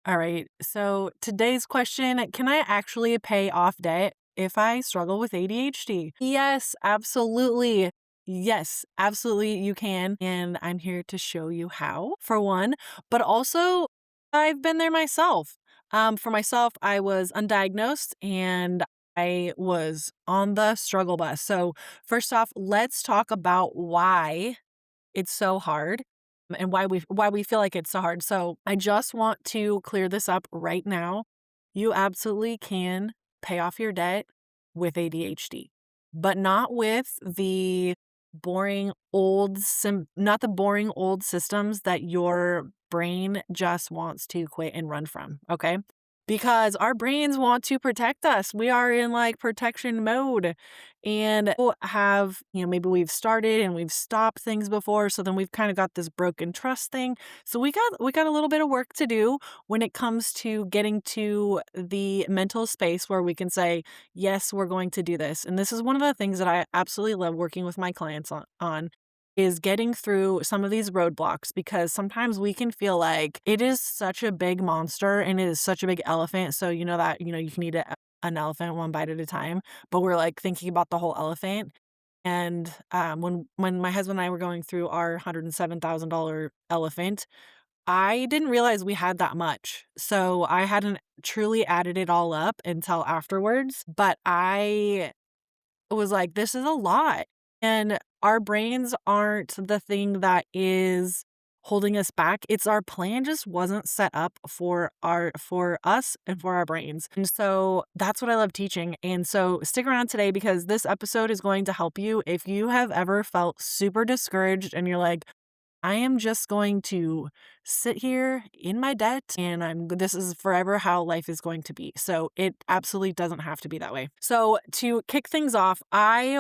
All right. So today's question, can I actually pay off debt if I struggle with ADHD? Yes, absolutely. Yes, absolutely you can. And I'm here to show you how, for one, but also I've been there myself. For myself, I was undiagnosed and I was on the struggle bus. So, first off, let's talk about why it's so hard and why we feel like it's so hard. So, I just want to clear this up right now. You absolutely can pay off your debt with ADHD, but not with the not the boring old systems that your brain just wants to quit and run from, okay? Because our brains want to protect us. We are in like protection mode and we'll have, maybe we've started and we've stopped things before. So then we've kind of got this broken trust thing. So we got a little bit of work to do when it comes to getting to the mental space where we can say, yes, we're going to do this. And this is one of the things that I absolutely love working with my clients on is getting through some of these roadblocks because sometimes we can feel like it is such a big monster and it is such a big elephant. So you know that, you can eat an elephant one bite at a time, but we're like thinking about the whole elephant. And when my husband and I were going through our $107,000 elephant, I didn't realize we had that much. So I hadn't truly added it all up until afterwards, but I was like, this is a lot. And our brains aren't the thing that is holding us back. It's our plan just wasn't set up for us and for our brains. And so that's what I love teaching. And so stick around today because this episode is going to help you if you have ever felt super discouraged and you're like, I am just going to sit here in my debt and this is forever how life is going to be. So it absolutely doesn't have to be that way. So to kick things off, okay.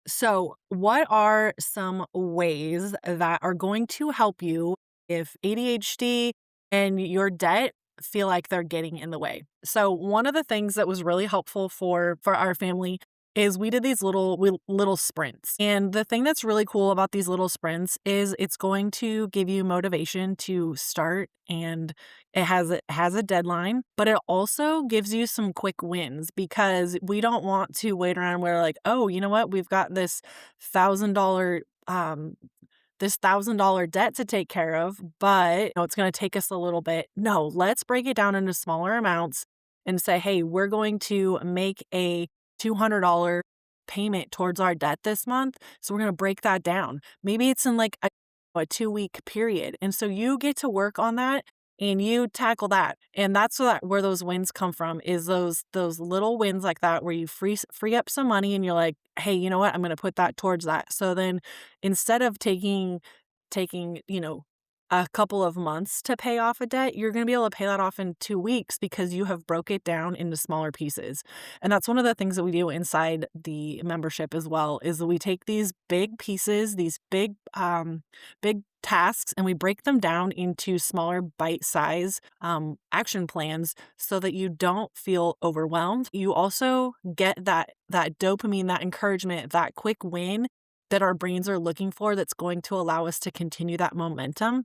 So what are some ways that are going to help you if ADHD and your debt feel like they're getting in the way? So one of the things that was really helpful for our family is we did these little sprints. And the thing that's really cool about these little sprints is it's going to give you motivation to start and it has a deadline, but it also gives you some quick wins because we don't want to wait around where like, oh, you know what? We've got this $1,000 debt to take care of, but it's going to take us a little bit. No, let's break it down into smaller amounts and say, hey, we're going to make a $200 payment towards our debt this month. So we're going to break that down. Maybe it's in like a 2-week period. And so you get to work on that and you tackle that. And that's where those wins come from is those little wins like that where you free up some money and you're like, hey, you know what? I'm going to put that towards that. So then instead of taking, a couple of months to pay off a debt, you're going to be able to pay that off in 2 weeks because you have broke it down into smaller pieces. And that's one of the things that we do inside the membership as well, is that we take these big pieces, these big tasks, and we break them down into smaller bite-size action plans so that you don't feel overwhelmed. You also get that dopamine, that encouragement, that quick win that our brains are looking for that's going to allow us to continue that momentum.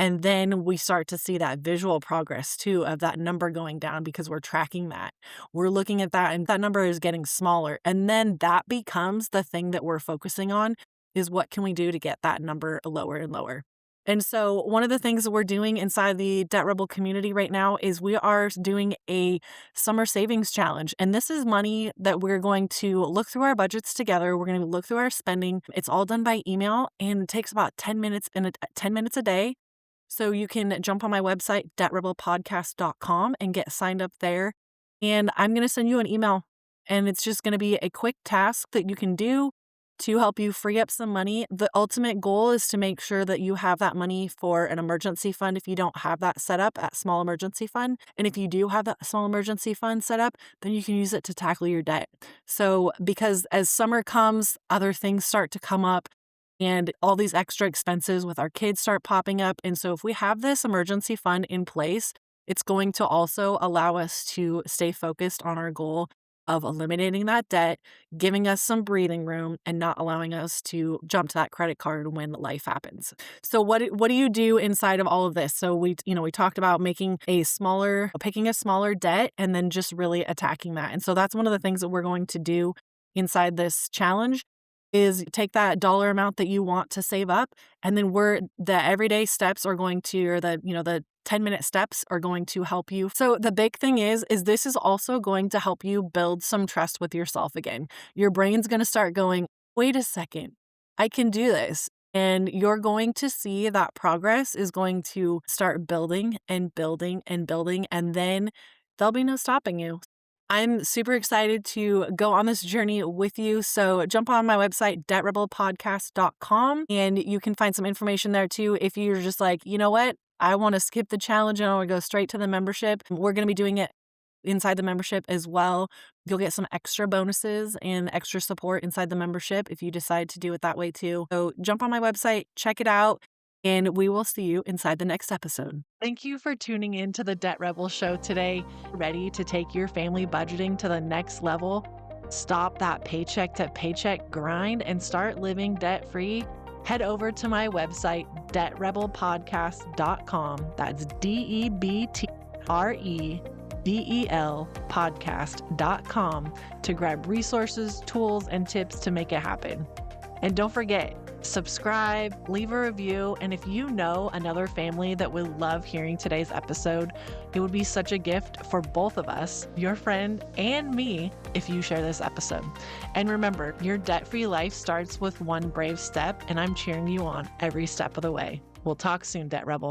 And then we start to see that visual progress too of that number going down because we're tracking that. We're looking at that and that number is getting smaller. And then that becomes the thing that we're focusing on is what can we do to get that number lower and lower. And so one of the things that we're doing inside the Debt Rebel community right now is we are doing a summer savings challenge. And this is money that we're going to look through our budgets together. We're going to look through our spending. It's all done by email and it takes about 10 minutes 10 minutes a day. So you can jump on my website, debtrebelpodcast.com, and get signed up there. And I'm going to send you an email. And it's just going to be a quick task that you can do to help you free up some money. The ultimate goal is to make sure that you have that money for an emergency fund if you don't have that set up at small emergency fund. And if you do have that small emergency fund set up, then you can use it to tackle your debt. So because as summer comes, other things start to come up. And all these extra expenses with our kids start popping up. And so if we have this emergency fund in place, it's going to also allow us to stay focused on our goal of eliminating that debt, giving us some breathing room, and not allowing us to jump to that credit card when life happens. So what do you do inside of all of this? So we talked about picking a smaller debt and then just really attacking that. And so that's one of the things that we're going to do inside this challenge is take that dollar amount that you want to save up, and then the everyday steps are going to, or the 10-minute steps are going to help you. So the big thing is this is also going to help you build some trust with yourself again. Your brain's going to start going, wait a second, I can do this. And you're going to see that progress is going to start building and building and building, and then there'll be no stopping you. I'm super excited to go on this journey with you. So jump on my website, debtrebelpodcast.com, and you can find some information there too. If you're just like, you know what, I want to skip the challenge and I want to go straight to the membership, we're going to be doing it inside the membership as well. You'll get some extra bonuses and extra support inside the membership if you decide to do it that way too. So jump on my website, check it out, and we will see you inside the next episode. Thank you for tuning in to the Debt Rebel Show today. Ready to take your family budgeting to the next level? Stop that paycheck to paycheck grind and start living debt-free? Head over to my website, debtrebelpodcast.com. That's DEBTREBEL podcast.com to grab resources, tools, and tips to make it happen. And don't forget, subscribe, leave a review, and if you know another family that would love hearing today's episode, it would be such a gift for both of us, your friend and me, if you share this episode. And remember, your debt-free life starts with one brave step, and I'm cheering you on every step of the way. We'll talk soon, Debt Rebel.